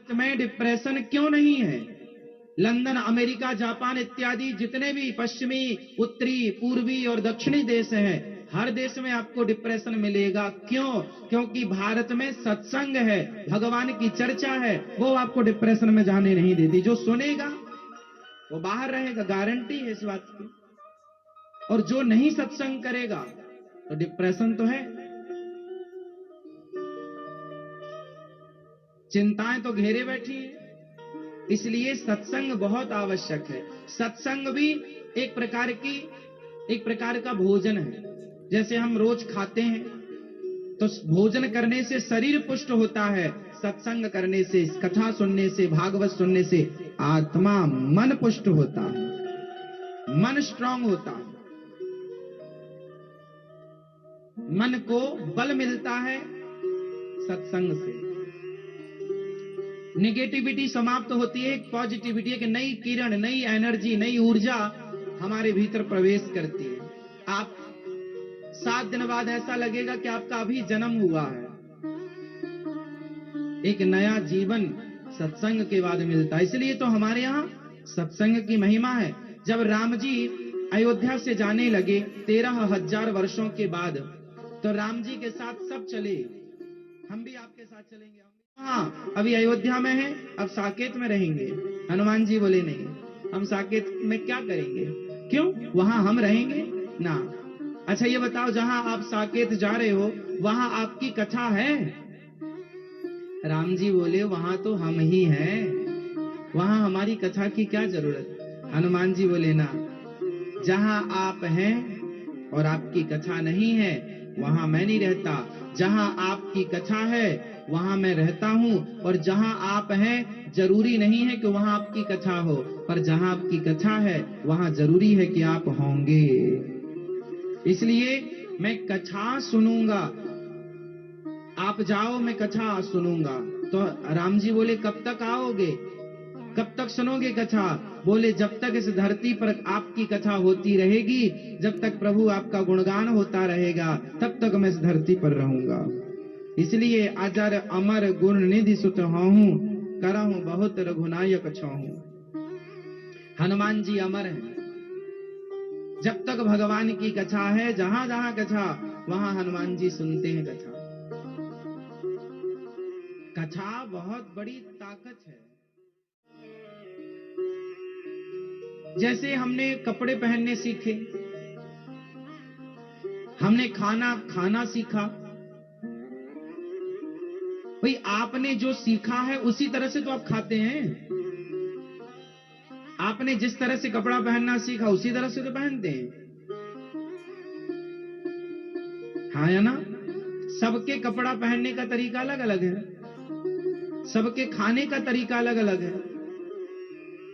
में डिप्रेशन क्यों नहीं है? लंदन, अमेरिका, जापान इत्यादि जितने भी पश्चिमी, उत्तरी, पूर्वी और दक्षिणी देश हैं, हर देश में आपको डिप्रेशन मिलेगा। क्यों? क्योंकि भारत में सत्संग है, भगवान की चर्चा है, वो आपको डिप्रेशन में जाने नहीं देती। जो सुनेगा वो बाहर रहेगा, गारंटी है इस बात की। और जो नहीं सत्संग करेगा तो डिप्रेशन तो है, चिंताएं तो घेरे बैठी हैं। इसलिए सत्संग बहुत आवश्यक है। सत्संग भी एक प्रकार का भोजन है। जैसे हम रोज खाते हैं तो भोजन करने से शरीर पुष्ट होता है, सत्संग करने से, कथा सुनने से, भागवत सुनने से आत्मा, मन पुष्ट होता है, मन स्ट्रांग होता है, मन को बल मिलता है सत्संग से। नेगेटिविटी समाप्त होती है, एक पॉजिटिविटी, एक नई किरण, नई एनर्जी, नई ऊर्जा हमारे भीतर प्रवेश करती है। आप 7 दिन बाद ऐसा लगेगा कि आपका अभी जन्म हुआ है। एक नया जीवन सत्संग के बाद मिलता है। इसलिए तो हमारे यहाँ सत्संग की महिमा है। जब राम जी अयोध्या से जाने लगे 13,000 वर्षों के बाद, तो राम जी के साथ सब चले। हम भी आपके साथ चलेंगे। हाँ, अभी अयोध्या में हैं, अब साकेत में रहेंगे। हनुमान जी बोले नहीं, हम साकेत में क्या करेंगे? क्यों? वहां हम रहेंगे ना। अच्छा ये बताओ, जहां आप साकेत जा रहे हो वहां आपकी कथा है? राम जी बोले वहां तो हम ही हैं, वहां हमारी कथा की क्या जरूरत? हनुमान जी बोले ना, जहां आप हैं और आपकी कथा नहीं है वहां मैं नहीं रहता। जहां आपकी कथा है वहां मैं रहता हूं, और जहां आप हैं जरूरी नहीं है कि वहां आपकी कथा हो, पर जहां आपकी कथा है वहां जरूरी है कि आप होंगे। इसलिए मैं कथा सुनूंगा। आप जाओ, मैं कथा सुनूंगा। तो राम जी बोले कब तक आओगे, कब तक सुनोगे कथा? बोले जब तक इस धरती पर आपकी कथा होती रहेगी, जब तक प्रभु आपका गुणगान होता रहेगा, तब तक मैं इस धरती पर रहूंगा। इसलिए अजर अमर गुण निधि सुत हूं, करहूं बहुत रघुनायक छहूं। हनुमान जी अमर हैं। जब तक भगवान की कथा है, जहां जहां कथा वहां हनुमान जी सुनते हैं कथा। कथा बहुत बड़ी ताकत है। जैसे हमने कपड़े पहनने सीखे, हमने खाना खाना सीखा, भाई आपने जो सीखा है उसी तरह से तो आप खाते हैं। आपने जिस तरह से कपड़ा पहनना सीखा उसी तरह से तो पहनते हैं, हाँ या ना? सबके कपड़ा पहनने का तरीका अलग अलग है, सबके खाने का तरीका अलग अलग है।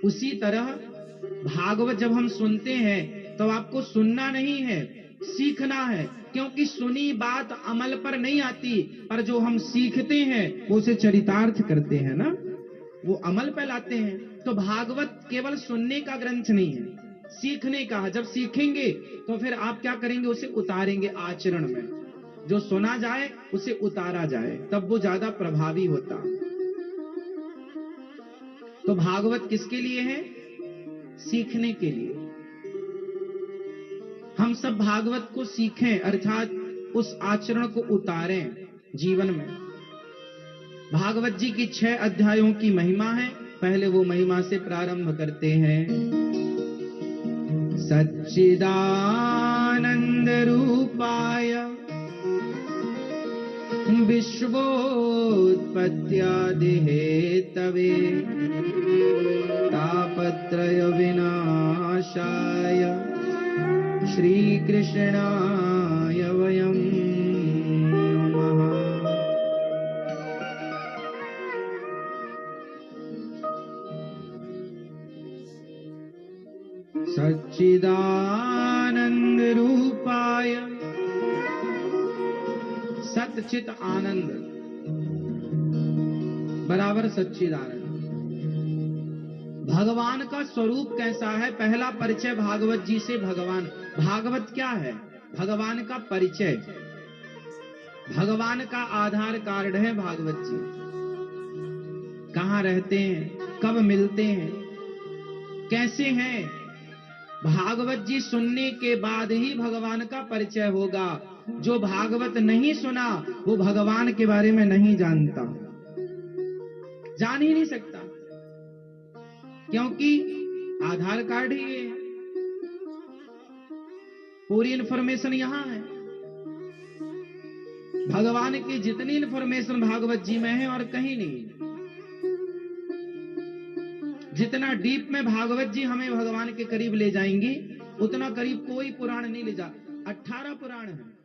उसी तरह भागवत जब हम सुनते हैं तो आपको सुनना नहीं है, सीखना है। क्योंकि सुनी बात अमल पर नहीं आती, पर जो हम सीखते हैं वो उसे चरितार्थ करते हैं ना, वो अमल पे लाते हैं। तो भागवत केवल सुनने का ग्रंथ नहीं है, सीखने का है। जब सीखेंगे तो फिर आप क्या करेंगे? उसे उतारेंगे आचरण में। जो सुना जाए उसे उतारा जाए, तब वो ज्यादा प्रभावी होता। तो भागवत किसके लिए है? सीखने के लिए। हम सब भागवत को सीखें, अर्थात उस आचरण को उतारें जीवन में। भागवत जी की 6 अध्यायों की महिमा है। पहले वो महिमा से प्रारंभ करते हैं। सच्चिदानंद रूपाय विश्वोत्पत्त्यादि हेतवे तापत्रय विनाशाय श्री कृष्णाय वयं नमः। सच्चिदानंद रूपाय, सच्चित आनंद बराबर सच्चिदानंद। भगवान का स्वरूप कैसा है? पहला परिचय भागवत जी से। भगवान, भागवत क्या है? भगवान का परिचय, भगवान का आधार कार्ड है भागवत जी। कहाँ रहते हैं, कब मिलते हैं, कैसे हैं। भागवत जी सुनने के बाद ही भगवान का परिचय होगा। जो भागवत नहीं सुना वो भगवान के बारे में नहीं जानता, जान ही नहीं सकता, क्योंकि आधार कार्ड ही है, पूरी इंफॉर्मेशन यहां है। भगवान की जितनी इंफॉर्मेशन भागवत जी में है और कहीं नहीं। जितना डीप में भागवत जी हमें भगवान के करीब ले जाएंगी, उतना करीब कोई पुराण नहीं ले जा। 18 पुराण है।